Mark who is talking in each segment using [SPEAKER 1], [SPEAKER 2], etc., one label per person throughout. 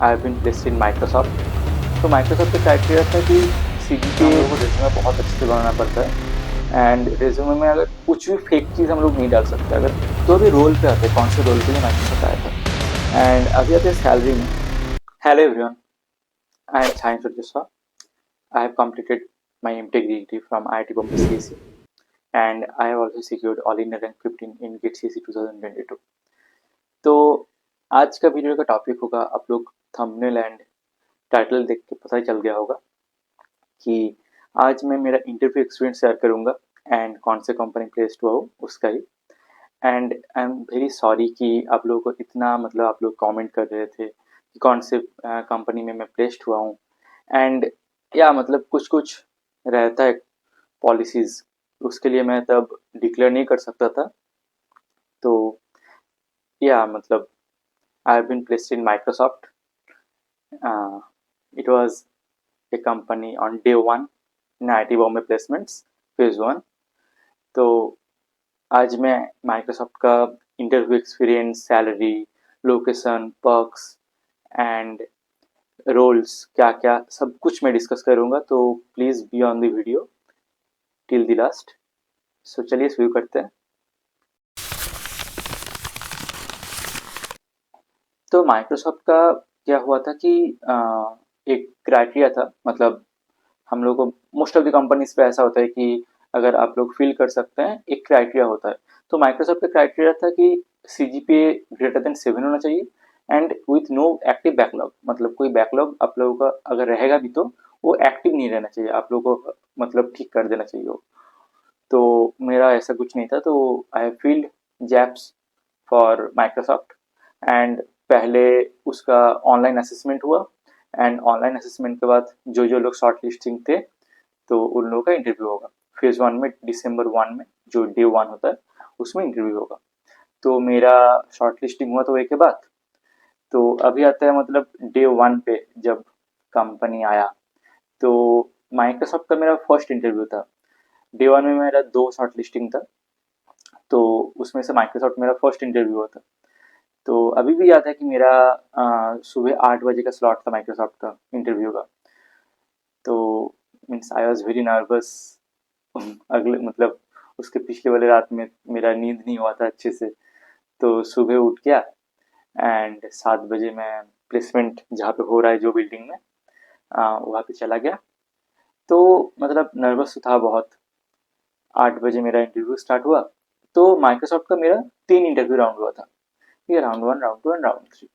[SPEAKER 1] I have been placed in Microsoft. तो Microsoft का criteria था कि सीजीपीए हम लोगों को रेज्यूमे बहुत अच्छे से बनाना पड़ता है, एंड रेज्यूमे में अगर कुछ भी फेक चीज़ हम लोग नहीं डाल सकते। अगर तो अभी रोल पे आते हैं, कौन से रोल के लिए माइक्रोसॉफ्ट आया था। एंड अभी आते हैं सैलरी में। Hello everyone, I am science Joshua. I have completed my MTech degree from IIT Bombay CSE, and I have also secured All India Rank 15 in GATE CSE 2022. तो आज का वीडियो का टॉपिक होगा, आप लोग थंबनेल एंड टाइटल देख के पता ही चल गया होगा कि आज मैं मेरा इंटरव्यू एक्सपीरियंस शेयर करूंगा एंड कौन से कंपनी प्लेस्ड हुआ हो उसका ही। And I am very sorry कि आप लोगों को इतना मतलब आप लोग कमेंट कर रहे थे कि कौन से कंपनी में मैं प्लेस्ड हुआ हूँ। एंड या मतलब कुछ कुछ रहता है पॉलिसीज, उसके लिए मैं तब डिक्लेयर नहीं कर सकता था। तो या मतलब I have been placed in Microsoft. It was a company on day one in IIT Bombay placements phase one. तो आज मैं माइक्रोसॉफ्ट का interview experience, salary, location, perks and roles क्या क्या सब कुछ मैं डिस्कस करूंगा। तो please be on the video till the last. So चलिए शुरू करते हैं। तो माइक्रोसॉफ्ट का क्या हुआ था कि एक क्राइटेरिया था, मतलब हम लोग को मोस्ट ऑफ द कंपनीज पे ऐसा होता है कि अगर आप लोग फिल कर सकते हैं, एक क्राइटेरिया होता है। तो माइक्रोसॉफ्ट का क्राइटेरिया था कि सीजीपीए ग्रेटर देन 7 होना चाहिए and with no active backlog. मतलब कोई बैकलॉग आप लोगों का अगर रहेगा भी तो वो एक्टिव नहीं रहना चाहिए, आप लोगों को मतलब ठीक कर देना चाहिए वो। तो मेरा ऐसा कुछ नहीं था, तो I have filled JAFs for Microsoft. And पहले उसका ऑनलाइन असेसमेंट हुआ, एंड ऑनलाइन असेसमेंट के बाद जो जो लोग शॉर्ट लिस्टिंग थे तो उन लोगों का इंटरव्यू होगा फेज वन में, दिसंबर 1 में जो डे 1 होता है उसमें इंटरव्यू होगा। तो मेरा शॉर्ट लिस्टिंग हुआ तो एक के बाद। तो अभी आता है मतलब डे 1 पे जब कंपनी आया, तो माइक्रोसॉफ्ट का मेरा फर्स्ट इंटरव्यू था। डे 1 में मेरा 2 शॉर्ट लिस्टिंग था, तो उसमें से माइक्रोसॉफ्ट मेरा फर्स्ट इंटरव्यू हुआ था। तो अभी भी याद है कि मेरा सुबह 8 बजे का स्लॉट था माइक्रोसॉफ्ट का इंटरव्यू का। तो means I was very nervous. अगले मतलब उसके पिछले वाले रात में मेरा नींद नहीं हुआ था अच्छे से। तो सुबह उठ गया एंड 7 बजे मैं प्लेसमेंट जहाँ पे हो रहा है जो बिल्डिंग में, वहाँ पे चला गया। तो मतलब नर्वस तो था बहुत। 8 बजे मेरा इंटरव्यू स्टार्ट हुआ। तो माइक्रोसॉफ्ट का मेरा 3 इंटरव्यू राउंड हुआ था। ये राउंड 1, राउंड 2 एंड राउंड 3।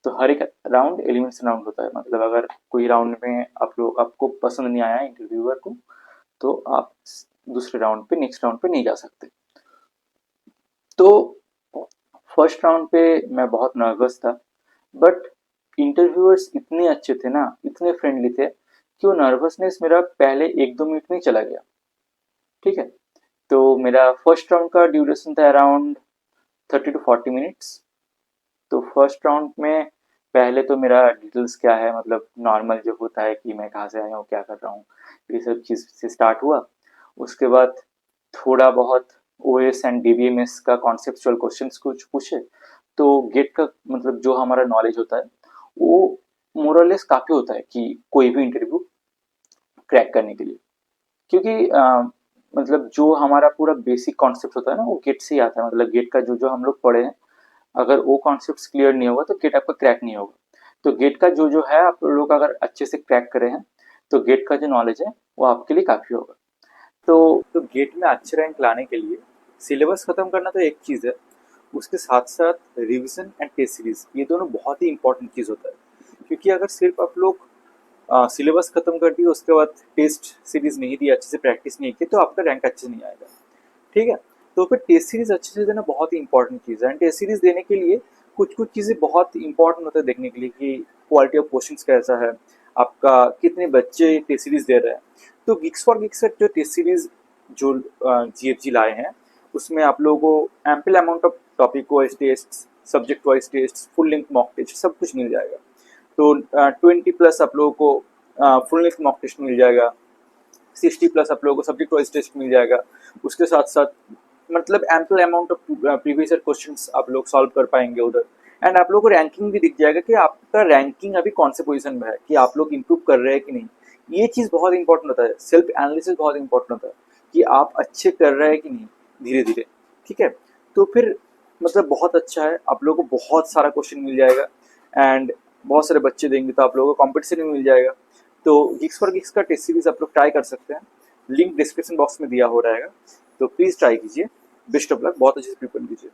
[SPEAKER 1] तो हर एक राउंड एलिमिनेशन राउंड होता है, मतलब अगर कोई राउंड में आप लोग आपको पसंद नहीं आया इंटरव्यूअर को, तो आप दूसरे राउंड पे, नेक्स्ट राउंड पे नहीं जा सकते। तो फर्स्ट राउंड पे मैं बहुत नर्वस था, बट इंटरव्यूअर्स इतने अच्छे थे ना, इतने फ्रेंडली थे कि वो नर्वसनेस मेरा पहले 1-2 मिनट में ही चला गया। ठीक है। तो मेरा फर्स्ट राउंड का ड्यूरेशन था अराउंड 30 to 40 मिनट्स। तो फर्स्ट राउंड में पहले तो मेरा डिटेल्स क्या है, मतलब नॉर्मल जो होता है कि मैं कहाँ से आया हूँ, क्या कर रहा हूँ, ये सब चीज़ से स्टार्ट हुआ। उसके बाद थोड़ा बहुत ओएस एंड डीबीएमएस का कॉन्सेप्चुअल क्वेश्चंस कुछ पूछे। तो गेट का मतलब जो हमारा नॉलेज होता है वो मोरलेस काफ़ी होता है कि कोई भी इंटरव्यू क्रैक करने के लिए। क्योंकि मतलब जो हमारा पूरा बेसिक कॉन्सेप्ट होता है ना, वो गेट से ही आता है। मतलब गेट का जो जो हम लोग पढ़े हैं, अगर वो कॉन्सेप्ट क्लियर नहीं होगा तो गेट आपका क्रैक नहीं होगा। तो गेट का जो जो है आप लोग अगर अच्छे से क्रैक करे हैं, तो गेट का जो नॉलेज है वो आपके लिए काफ़ी होगा। तो गेट में अच्छे रैंक लाने के लिए सिलेबस खत्म करना तो एक चीज़ है, उसके साथ साथ रिवीजन एंड टेस्ट सीरीज, ये दोनों बहुत ही इंपॉर्टेंट चीज़ होता है। क्योंकि अगर सिर्फ आप लोग सिलेबस खत्म कर दिए, उसके बाद टेस्ट सीरीज नहीं दी, अच्छे से प्रैक्टिस नहीं की, तो आपका रैंक अच्छे से नहीं आएगा। ठीक है। तो फिर टेस्ट सीरीज अच्छे से देना बहुत ही इंपॉर्टेंट चीज़ है। एंड टेस्ट सीरीज देने के लिए कुछ कुछ चीज़ें बहुत इंपॉर्टेंट होता है देखने के लिए कि क्वालिटी ऑफ क्वेश्चंस कैसा है, आपका कितने बच्चे टेस्ट सीरीज दे रहे हैं। तो गिक्स फॉर गिक्स जो टेस्ट सीरीज जो जीएफजी लाए हैं, उसमें आप लोगों को ample amount of topic wise test, subject wise test, full length mock test सब कुछ मिल जाएगा। तो 20+ आप लोगों को फुल लेंथ मॉक टेस्ट मिल जाएगा, 60+ आप लोगों को सब्जेक्ट वाइज टेस्ट मिल जाएगा। उसके साथ साथ मतलब ample amount of previous year questions आप लोग सॉल्व कर पाएंगे उधर। एंड आप लोगों को रैंकिंग भी दिख जाएगा कि आपका रैंकिंग अभी कौन से पोजीशन में है, कि आप लोग इंप्रूव कर रहे हैं कि नहीं। ये चीज़ बहुत इंपॉर्टेंट होता है, सेल्फ एनालिसिस बहुत इंपॉर्टेंट होता है कि आप अच्छे कर रहे हैं कि नहीं धीरे धीरे। ठीक है, तो फिर मतलब बहुत अच्छा है, आप लोगों को बहुत सारा क्वेश्चन मिल जाएगा एंड बहुत सारे बच्चे देंगे तो आप लोगों को कॉम्पिटिशन भी मिल जाएगा। तो गिग्स फॉर गिग्स का टेस्ट सीरीज आप लोग ट्राई कर सकते हैं, लिंक डिस्क्रिप्शन बॉक्स में दिया हो रहेगा, तो प्लीज़ ट्राई कीजिए। बेस्ट ऑफ लक, बहुत अच्छे से प्रिपेयर कीजिए।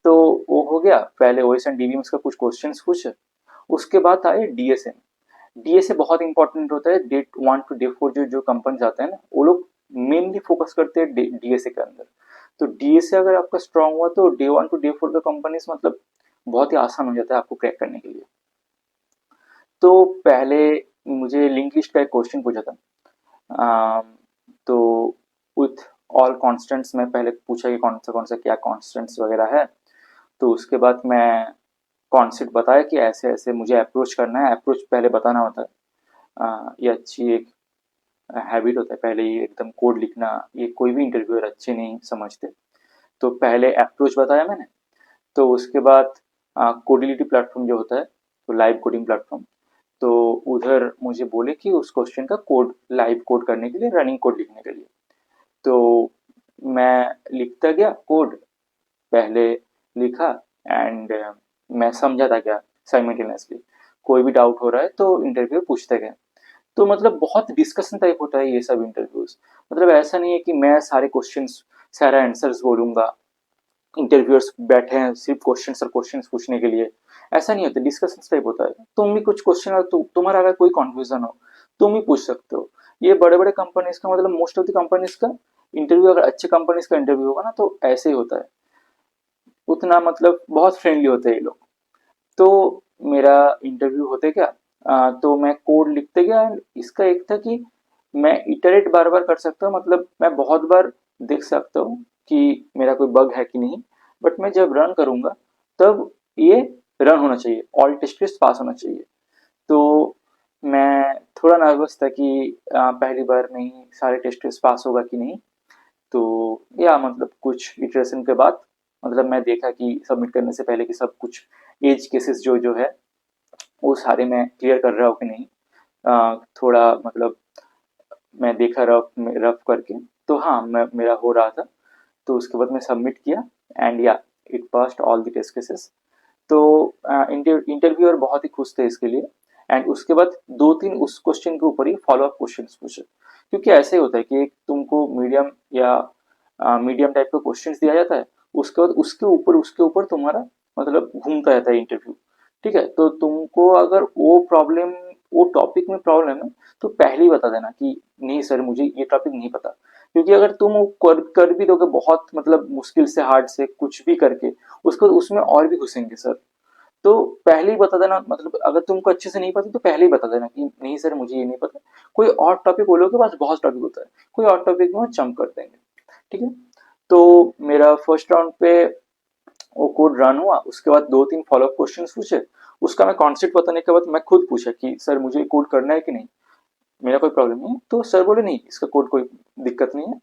[SPEAKER 1] तो वो हो गया पहले ओएस एंड डीबीएम का कुछ क्वेश्चंस पूछे। उसके बाद आए डीएसएम। डीएसए बहुत इंपॉर्टेंट होता है, डे 1 टू डे 4 जो कंपनी आते हैं ना, वो लोग मेनली फोकस करते हैं डीएसए के अंदर। तो डीएसए अगर आपका स्ट्रांग हुआ तो डे 1 टू डे 4 का कंपनीज मतलब बहुत ही आसान हो जाता है आपको क्रैक करने के लिए। तो पहले मुझे लिंक लिस्ट का एक क्वेश्चन पूछा था। तो विथ ऑल कॉन्स्टेंट्स में पहले पूछा कि कौन सा क्या कॉन्स्टेंट्स वगैरह है। तो उसके बाद मैं कॉन्सेप्ट बताया कि ऐसे ऐसे मुझे अप्रोच करना है, अप्रोच पहले बताना होता है। ये अच्छी एक हैबिट होता है, पहले ये एकदम कोड लिखना ये कोई भी इंटरव्यूअर अच्छे नहीं समझते। तो पहले अप्रोच बताया मैंने। तो उसके बाद कोडिलिटी प्लेटफॉर्म जो होता है, तो लाइव कोडिंग प्लेटफॉर्म, तो उधर मुझे बोले कि उस क्वेश्चन का कोड लाइव कोड करने के लिए, रनिंग कोड लिखने के लिए। तो मैं लिखता गया कोड, पहले लिखा एंड मैं समझा था क्या साइमल्टेनियसली, कोई भी डाउट हो रहा है तो इंटरव्यू पूछते गए। तो मतलब बहुत डिस्कशन टाइप होता है ये सब इंटरव्यूज। मतलब ऐसा नहीं है कि मैं सारे क्वेश्चंस सारा आंसर्स बोलूंगा, इंटरव्यूअर्स बैठे हैं सिर्फ क्वेश्चन और क्वेश्चन पूछने के लिए। ऐसा नहीं होता, डिस्कशन टाइप होता है। तुम भी कुछ क्वेश्चन तुम्हारा अगर कोई कंफ्यूजन हो तुम ही पूछ सकते हो। ये बड़े बड़े कंपनीज का मतलब मोस्ट ऑफ द कंपनीज का इंटरव्यू, अगर अच्छे कंपनीज का इंटरव्यू होगा ना तो ऐसे ही होता है, उतना मतलब बहुत फ्रेंडली होते हैं ये लोग। तो मेरा इंटरव्यू होते क्या, तो मैं कोड लिखते गया। इसका एक था कि मैं इटरेट बार बार कर सकता हूँ, मतलब मैं बहुत बार देख सकता हूँ कि मेरा कोई बग है कि नहीं, बट मैं जब रन करूंगा तब ये रन होना चाहिए, ऑल टेस्ट केस पास होना चाहिए। तो मैं थोड़ा नर्वस था कि पहली बार में ही सारे टेस्ट केस पास होगा कि नहीं। तो या मतलब कुछ इटरेशन के बाद मतलब मैं देखा कि सबमिट करने से पहले कि सब कुछ एज केसेस जो है वो सारे मैं क्लियर कर रहा हूँ कि नहीं। थोड़ा मतलब मैं देखा रफ रफ करके, तो हाँ मेरा हो रहा था। तो उसके बाद मैं सबमिट किया and yeah it passed all the test cases. तो इंटरव्यूअर बहुत ही खुश थे इसके लिए। एंड उसके बाद दो तीन उस क्वेश्चन के ऊपर ही फॉलो अप क्वेश्चन पूछे, क्योंकि ऐसे होता है कि एक तुमको मीडियम या मीडियम टाइप का क्वेश्चन दिया जाता है, उसके बाद उसके ऊपर तुम्हारा मतलब घूमता रहता है इंटरव्यू। ठीक है, तो तुमको अगर वो टॉपिक में प्रॉब्लम है तो पहले ही बता देना कि नहीं सर मुझे ये टॉपिक नहीं पता। क्योंकि अगर तुम वो कर भी दोगे बहुत मतलब मुश्किल से हार्ड से कुछ भी करके, उसको उसमें और भी घुसेंगे सर। तो पहले ही बता देना, मतलब अगर तुमको अच्छे से नहीं पता तो पहले ही बता देना कि नहीं सर मुझे ये नहीं पता। कोई और टॉपिक वो लोग के पास बहुत टॉपिक होता है, कोई और टॉपिक में जंप कर देंगे। ठीक है, तो मेरा फर्स्ट राउंड पे वो कोड रन हुआ। उसके बाद दो तीन फॉलोअप क्वेश्चन पूछे। उसका मैं कॉन्सेप्ट बताने के बाद मैं खुद पूछा कि सर मुझे कोड करना है कि नहीं, मेरा कोई प्रॉब्लम नहीं है। तो सर बोले नहीं इसका कोड कोई दिक्कत नहीं है,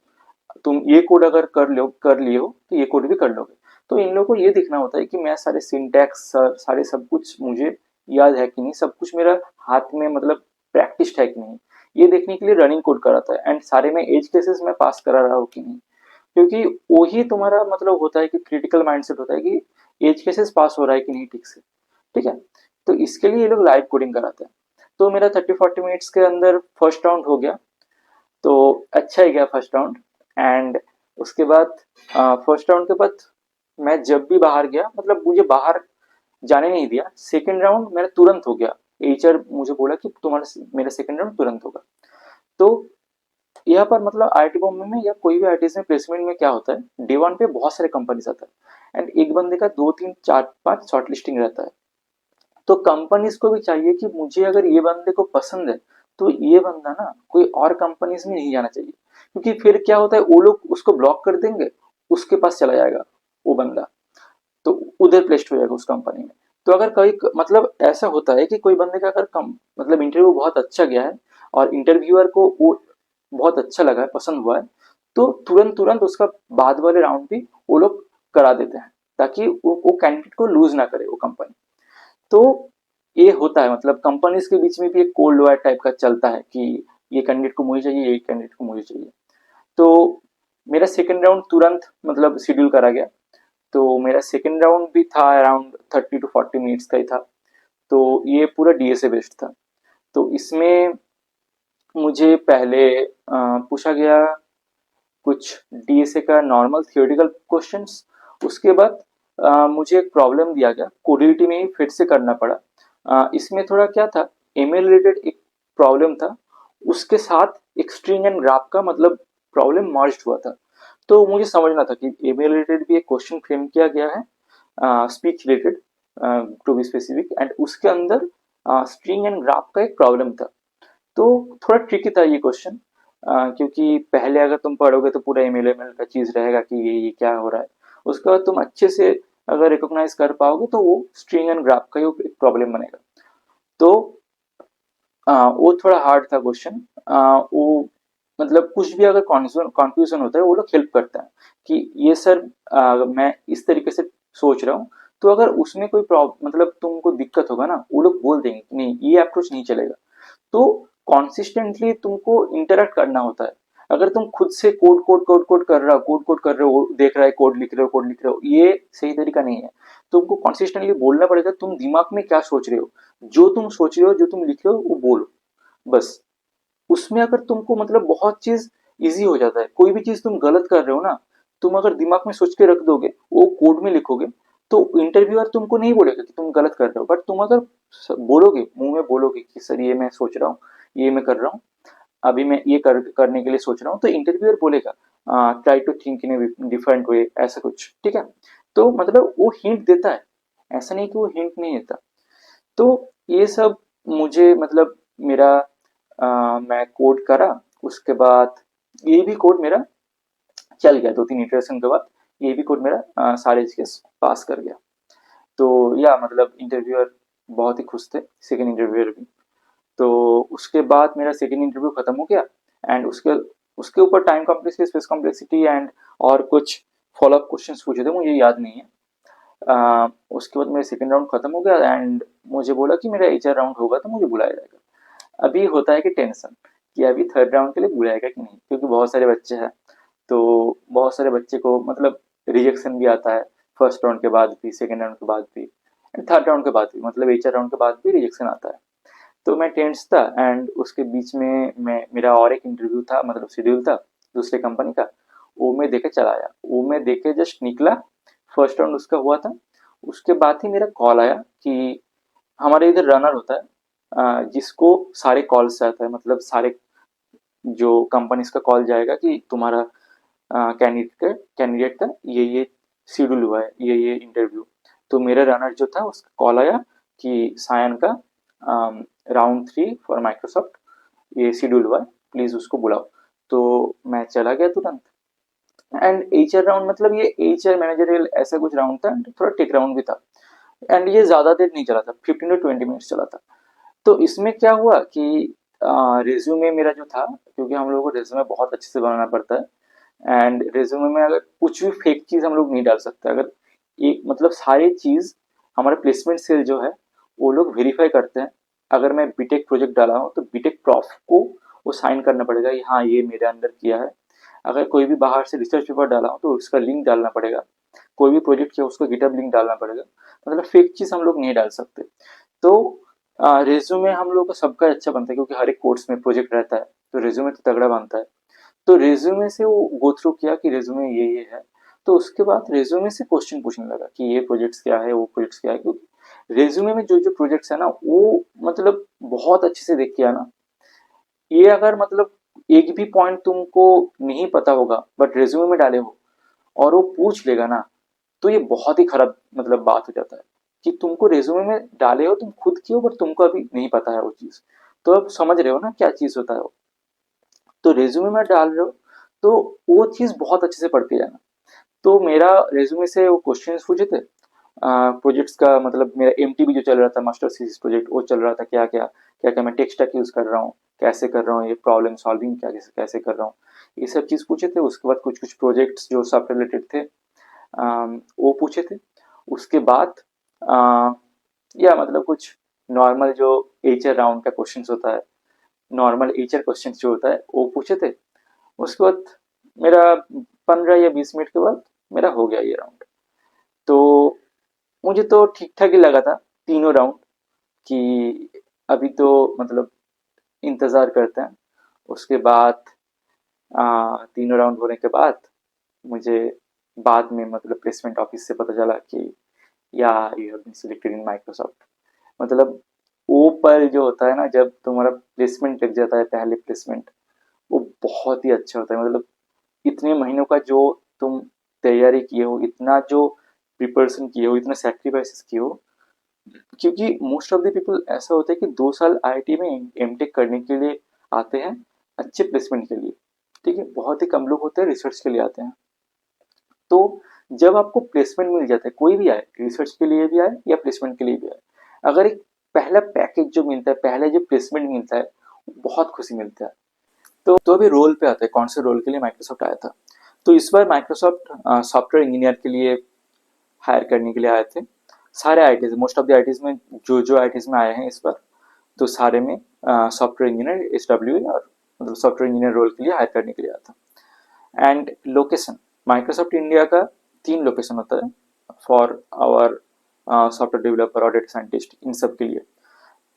[SPEAKER 1] तुम ये कोड अगर कर लिए हो तो ये कोड भी कर लोगे। तो इन लोगों को ये देखना होता है कि मैं सारे सिंटैक्स सारे सब कुछ मुझे याद है कि नहीं, सब कुछ मेरा हाथ में मतलब प्रैक्टिस है कि नहीं, ये देखने के लिए रनिंग कोड कराता है। एंड सारे में एज केसेस में पास करा रहा हूँ कि नहीं, क्योंकि वही तुम्हारा मतलब होता है कि क्रिटिकल माइंडसेट होता है कि एज केसेस पास हो रहा है कि नहीं ठीक से। ठीक है, तो इसके लिए ये लोग लाइव कोडिंग कराते हैं। तो मेरा 30-40 मिनट्स के अंदर फर्स्ट राउंड हो गया। तो अच्छा ही गया फर्स्ट राउंड। एंड उसके बाद फर्स्ट राउंड के बाद मैं जब भी बाहर गया, मतलब मुझे बाहर जाने नहीं दिया, सेकेंड राउंड मेरा तुरंत हो गया। एचआर मुझे बोला कि तुम्हारा मेरा सेकेंड राउंड तुरंत होगा। तो यहाँ पर मतलब आईटी बॉम्बे में या कोई भी आईटी में प्लेसमेंट में क्या होता है, डे वन पे बहुत सारे कंपनीज आता है एंड एक बंदे का 2 3 4 5 शॉर्ट लिस्टिंग रहता है। तो कंपनीज को भी चाहिए कि मुझे अगर ये बंदे को पसंद है तो ये बंदा ना कोई और कंपनीज में नहीं जाना चाहिए, क्योंकि फिर क्या होता है वो लोग उसको ब्लॉक कर देंगे, उसके पास चला जाएगा वो बंदा, तो उधर प्लेस्ड हो जाएगा उस कंपनी में। तो अगर कोई मतलब ऐसा होता है कि कोई बंदे का अगर कम मतलब इंटरव्यू बहुत अच्छा गया है और इंटरव्यूअर को वो बहुत अच्छा लगा है, पसंद हुआ है, तो तुरंत तुरंत उसका बाद वाले राउंड भी वो लोग करा देते हैं। ताकि वो कैंडिडेट को लूज ना करे वो कंपनी। तो ये होता है, मतलब कंपनीज के बीच में भी एक कोल्ड वॉर टाइप का चलता है कि ये कैंडिडेट को मुझे चाहिए, ये कैंडिडेट को मुझे चाहिए। तो मेरा सेकंड राउंड तुरंत मतलब शेड्यूल करा गया। तो मेरा सेकंड राउंड भी था अराउंड 30 to 40 मिनट्स का ही था। तो ये पूरा डीएसए बेस्ड था। तो इसमें मुझे पहले पूछा गया कुछ डीएसए का नॉर्मल थियोरेटिकल क्वेश्चंस। उसके बाद मुझे एक प्रॉब्लम दिया गया, कोडिलिटी में ही फिर से करना पड़ा। इसमें थोड़ा क्या था, एमएल रिलेटेड एक प्रॉब्लम था, उसके साथ एक स्ट्रिंग एंड ग्राफ का मतलब प्रॉब्लम मर्ज हुआ था। तो मुझे समझना था कि एमएल रिलेटेड भी एक क्वेश्चन फ्रेम किया गया है, speech related to be specific, and उसके अंदर स्ट्रिंग एंड ग्राफ का एक प्रॉब्लम था। तो थोड़ा ट्रिकी था ये क्वेश्चन, क्योंकि पहले अगर तुम पढ़ोगे तो पूरा एमएल एमएल का चीज रहेगा कि ये क्या हो रहा है। उसके बाद तुम अच्छे से अगर रिकॉग्नाइज कर पाओगे तो वो स्ट्रिंग एंड ग्राफ का ही एक प्रॉब्लम बनेगा। तो वो थोड़ा हार्ड था क्वेश्चन। वो मतलब कुछ भी अगर कॉन्फ्यूजन होता है वो लोग हेल्प करते हैं कि ये सर मैं इस तरीके से सोच रहा हूँ। तो अगर उसमें कोई प्रॉब्लम मतलब तुमको दिक्कत होगा ना, वो लोग बोल देंगे कि नहीं ये अप्रोच नहीं चलेगा। तो कॉन्सिस्टेंटली तुमको इंटरेक्ट करना होता है। अगर तुम खुद से कोड कर रहे हो, कोड कर रहे हो, देख रहा है कोड लिख रहे हो, ये सही तरीका नहीं है। तुमको कॉन्सिस्टेंटली बोलना पड़ेगा, तुम दिमाग में क्या सोच रहे हो, जो तुम सोच रहे हो, जो तुम लिख रहे हो वो बोलो बस। उसमें अगर तुमको मतलब बहुत चीज इजी हो जाता है। कोई भी चीज तुम गलत कर रहे हो ना, तुम अगर दिमाग में सोच के रख दोगे, वो कोड में लिखोगे, तो इंटरव्यूअर तुमको नहीं बोलेगा कि तुम गलत कर रहे हो। बट तुम अगर बोलोगे, मुंह में बोलोगे कि सर ये मैं सोच रहा हूँ, ये मैं कर रहा हूँ, अभी मैं ये करने के लिए सोच रहा हूँ, तो इंटरव्यूअर बोलेगा try to think in a different way, ऐसा कुछ, ठीक है। तो मतलब वो हिंट देता है, ऐसा नहीं कि वो हिंट नहीं देता। तो ये सब मुझे मतलब मेरा मैं कोड करा। उसके बाद ये भी कोड मेरा चल गया, 2-3 इटरेशन के बाद ये भी कोड मेरा सारे जीएस पास कर गया। तो या मतलब इंटरव्यूअर बहुत ही खुश थे, सेकेंड इंटरव्यूअर भी। तो उसके बाद मेरा सेकेंड इंटरव्यू खत्म हो गया, एंड उसके उसके ऊपर time complexity, space complexity and और कुछ फॉलोअप क्वेश्चंस पूछे थे, मुझे याद नहीं है। उसके बाद मेरा सेकेंड राउंड खत्म हो गया, एंड मुझे बोला कि मेरा एचआर राउंड होगा तो मुझे बुलाया जाएगा। अभी होता है कि टेंशन कि अभी थर्ड राउंड के लिए बुलाएगा कि नहीं, क्योंकि बहुत सारे बच्चे हैं। तो बहुत सारे बच्चे को मतलब रिजेक्शन भी आता है, फर्स्ट राउंड के बाद भी, सेकेंड राउंड के बाद भी, थर्ड राउंड के बाद भी, मतलब एचआर राउंड के बाद भी रिजेक्शन आता है। तो मैं टेंस था, एंड उसके बीच में मैं मेरा और एक इंटरव्यू था, मतलब शेड्यूल था दूसरे कंपनी का। वो मैं देके चला आया, वो मैं देके जस्ट निकला, फर्स्ट राउंड उसका हुआ था। उसके बाद ही मेरा कॉल आया कि हमारे इधर रनर होता है, जिसको सारे कॉल्स आता है, मतलब सारे जो कंपनीज का कॉल जाएगा कि तुम्हारा कैंडिडेट का ये शेड्यूल हुआ है, ये इंटरव्यू। तो मेरा रनर जो था उसका कॉल आया कि सायन का राउंड 3 फॉर माइक्रोसॉफ्ट ये शेड्यूल हुआ है, प्लीज उसको बुलाओ। तो मैं चला गया तुरंत। एंड एचआर राउंड मतलब ये एचआर मैनेजरियल ऐसा कुछ राउंड था, एंड थोड़ा टेक राउंड भी था। एंड ये ज्यादा देर नहीं चला था, 15 to 20 मिनट्स चला था। तो इसमें क्या हुआ कि रिज्यूमे मेरा जो था, क्योंकि हम लोगों को रिज्यूमे बहुत अच्छे से बनाना पड़ता है, एंड रिज्यूमे में अगर कुछ भी फेक चीज हम लोग नहीं डाल सकते। अगर एक मतलब सारी चीज हमारा प्लेसमेंट सेल जो है वो लोग वेरीफाई करते हैं। अगर मैं बीटेक प्रोजेक्ट डाला हूँ तो बीटेक प्रॉफ को वो साइन करना पड़ेगा कि हाँ ये मेरे अंदर किया है। अगर कोई भी बाहर से रिसर्च पेपर डाला हूँ तो उसका लिंक डालना पड़ेगा। कोई भी प्रोजेक्ट किया उसका गिटहब लिंक डालना पड़ेगा। मतलब फेक चीज हम लोग नहीं डाल सकते। तो रेज्यूमे हम लोग का सबका अच्छा बनता है, क्योंकि हर एक कोर्स में प्रोजेक्ट रहता है, तो रेज्यूमे तो तगड़ा बनता है। तो रेज्यूमे से वो गो थ्रू किया कि रेज्यूमे ये है। तो उसके बाद रेज्यूमे से क्वेश्चन पूछने लगा कि ये प्रोजेक्ट्स क्या है, वो प्रोजेक्ट्स क्या है, क्योंकि रेज्यूमे में जो जो प्रोजेक्ट्स है ना वो मतलब बहुत अच्छे से देख के आना। ये अगर मतलब एक भी पॉइंट तुमको नहीं पता होगा बट रेज्यूमे में डाले हो और वो पूछ लेगा ना, तो ये बहुत ही खराब मतलब बात हो जाता है कि तुमको रेज्यूमे में डाले हो, तुम खुद किए हो, बट तुमको अभी नहीं पता है वो चीज। तो अब समझ रहे हो ना क्या चीज होता है वो। तो रेज्यूमे में डाल रहे हो तो वो चीज बहुत अच्छे से पढ़ के जाना। तो मेरा रेज्यूमे से वो क्वेश्चन पूछे थे प्रोजेक्ट्स का, मतलब मेरा एमटीबी जो चल रहा था, मास्टर थीसिस प्रोजेक्ट, वो चल रहा था, क्या क्या मैं टेक स्टैक यूज कर रहा हूँ, कैसे कर रहा हूँ, ये प्रॉब्लम सॉल्विंग क्या कैसे कैसे कर रहा हूँ, ये सब चीज पूछे थे। उसके बाद कुछ कुछ प्रोजेक्ट्स जो सब रिलेटेड थे वो पूछे थे। उसके बाद आ, या मतलब कुछ नॉर्मल जो एचआर राउंड का क्वेश्चंस होता है, नॉर्मल एचआर क्वेश्चंस जो होता है वो पूछे थे। उसके बाद मेरा 15 या 20 मिनट के बाद मेरा हो गया ये राउंड। तो मुझे तो ठीक ठाक ही लगा था तीनों राउंड, कि अभी तो मतलब इंतज़ार करते हैं। उसके बाद तीनों राउंड होने के बाद मुझे बाद में मतलब प्लेसमेंट ऑफिस से पता चला कि yeah you have been selected in Microsoft. मतलब वो पल जो होता है ना, जब तुम्हारा प्लेसमेंट लग जाता है, पहले प्लेसमेंट, वो बहुत ही अच्छा होता है। मतलब इतने महीनों का जो तुम तैयारी किए हो, इतना जो प्रिपरेशन किए हो, इतना सेक्रीफाइसेस किए हो, क्योंकि मोस्ट ऑफ द पीपल ऐसा होता है कि 2 साल आईआईटी में एमटेक करने के लिए आते हैं, अच्छे प्लेसमेंट के लिए। ठीक है, बहुत ही कम लोग होते हैं रिसर्च के लिए आते हैं। तो जब आपको प्लेसमेंट मिल जाता है, कोई भी आए, रिसर्च के लिए भी आए या प्लेसमेंट के लिए भी आए, अगर एक पहला पैकेज जो मिलता है, पहले जो प्लेसमेंट मिलता है, बहुत खुशी मिलता है। तो अभी रोल पे आता है, कौन से रोल के लिए माइक्रोसॉफ्ट आया था। तो इस बार माइक्रोसॉफ्ट सॉफ्टवेयर इंजीनियर के लिए हायर करने के लिए आए थे। सारे ITs, most of the ITs में जो जो आईटीज में आए हैं इस बार, तो सारे में सॉफ्टवेयर इंजीनियर SW और मतलब सॉफ्टवेयर इंजीनियर रोल के लिए हायर करने के लिए आया था। एंड लोकेशन, माइक्रोसॉफ्ट इंडिया का 3 लोकेशन होता है फॉर आवर सॉफ्टवेयर डेवलपर और डेटा साइंटिस्ट, इन सब के लिए।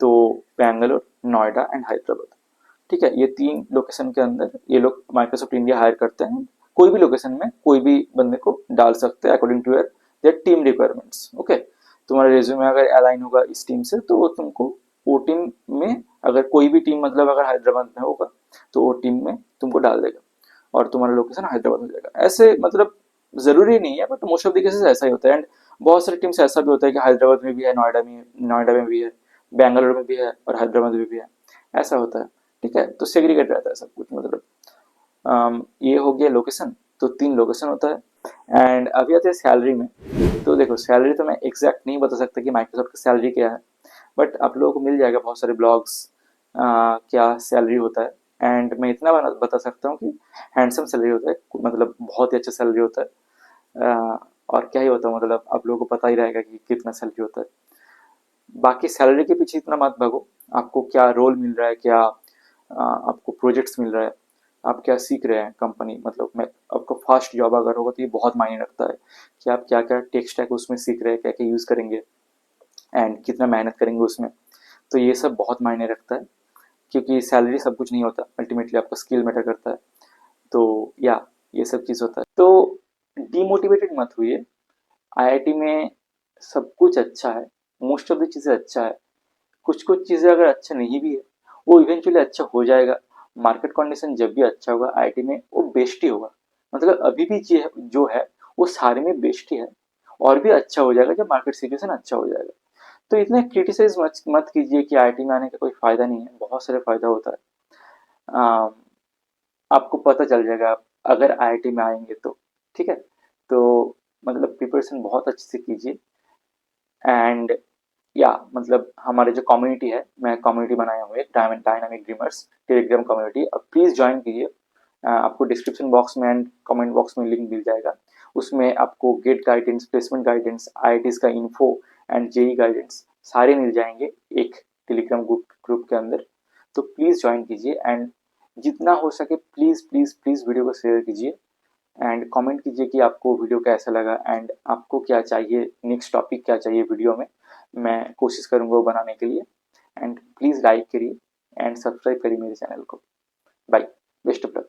[SPEAKER 1] तो बेंगलोर, नोएडा एंड हैदराबाद। ठीक है, ये 3 लोकेशन के अंदर ये लोग माइक्रोसॉफ्ट इंडिया हायर करते हैं। कोई भी लोकेशन में कोई भी बंदे को डाल सकते हैं according to their team requirements. Okay, तुम्हारा रिज्यूमे अगर अलाइन होगा इस टीम से, तो वो तुमको वो टीम में, अगर कोई भी टीम मतलब अगर हैदराबाद में होगा, तो वो टीम में तुमको डाल देगा और तुम्हारा लोकेशन हैदराबाद हो जाएगा। ऐसे मतलब जरूरी नहीं है, but most of the cases ऐसा ही होता है। एंड बहुत सारे टीम्स ऐसा भी होता है कि हैदराबाद में भी है, नोएडा में भी है, बेंगलोर में भी है और हैदराबाद में भी है, ऐसा होता है। ठीक है, तो सेग्रीगेट रहता है सब कुछ। मतलब ये हो गया लोकेशन। तो 3 लोकेशन होता है। एंड अभी आते हैं सैलरी में। तो देखो, सैलरी तो मैं एग्जैक्ट नहीं बता सकता कि माइक्रोसॉफ्ट का सैलरी क्या है, बट आप लोगों को मिल जाएगा बहुत सारे ब्लॉग्स क्या सैलरी होता है। एंड मैं इतना बता सकता हूँ कि हैंडसम सैलरी होता है, मतलब बहुत ही अच्छा सैलरी होता है। और क्या ही होता है, मतलब आप लोगों को पता ही रहेगा कि कितना सैलरी होता है। बाकी सैलरी के पीछे इतना मत भागो, आपको क्या रोल मिल रहा है, क्या आपको प्रोजेक्ट्स मिल रहा है, आप क्या सीख रहे हैं कंपनी, मतलब मैं आपको फास्ट जॉब अगर होगा तो ये बहुत मायने रखता है कि आप क्या क्या टेक स्टैक उसमें सीख रहे हैं, क्या क्या यूज़ करेंगे एंड कितना मेहनत करेंगे उसमें। तो ये सब बहुत मायने रखता है, क्योंकि सैलरी सब कुछ नहीं होता, अल्टीमेटली आपका स्किल मैटर करता है। तो या ये सब चीज़ होता है। तो डीमोटिवेटेड मत हुई, आईआईटी में सब कुछ अच्छा है, मोस्ट ऑफ द चीज़ें अच्छा है। कुछ कुछ चीज़ें अगर अच्छा नहीं भी है, वो इवेंचुअली अच्छा हो जाएगा। मार्केट कंडीशन जब भी अच्छा होगा आईटी में, वो बेस्ट ही होगा। मतलब अभी भी जो है वो सारे में बेस्ट ही है, और भी अच्छा हो जाएगा जब मार्केट सिचुएशन अच्छा हो जाएगा। तो इतना क्रिटिसाइज मत मत कीजिए कि आईटी में आने का कोई फायदा नहीं है, बहुत सारे फायदा होता है। आपको पता चल जाएगा अगर आईआईटी में आएंगे तो। ठीक है, तो मतलब प्रिपरेशन बहुत अच्छे से कीजिए। एंड या मतलब हमारे जो कम्युनिटी है, मैं कम्युनिटी बनाया हुआ है डायनामिक ड्रीमर्स टेलीग्राम कम्युनिटी, अब प्लीज़ ज्वाइन कीजिए। आपको डिस्क्रिप्शन बॉक्स में एंड कमेंट बॉक्स में लिंक मिल जाएगा। उसमें आपको get guidance, placement guidance, IITs का इन्फो एंड जेई गाइडेंस सारे मिल जाएंगे एक टेलीग्राम ग्रुप के अंदर। तो प्लीज़ ज्वाइन कीजिए। एंड जितना हो सके प्लीज़ प्लीज़ प्लीज़ वीडियो को शेयर कीजिए एंड कमेंट कीजिए कि आपको वीडियो कैसा लगा एंड आपको क्या चाहिए, नेक्स्ट टॉपिक क्या चाहिए वीडियो में। मैं कोशिश करूँगा वो बनाने के लिए। एंड प्लीज़ लाइक करिए एंड सब्सक्राइब करिए मेरे चैनल को। Bye, best of luck.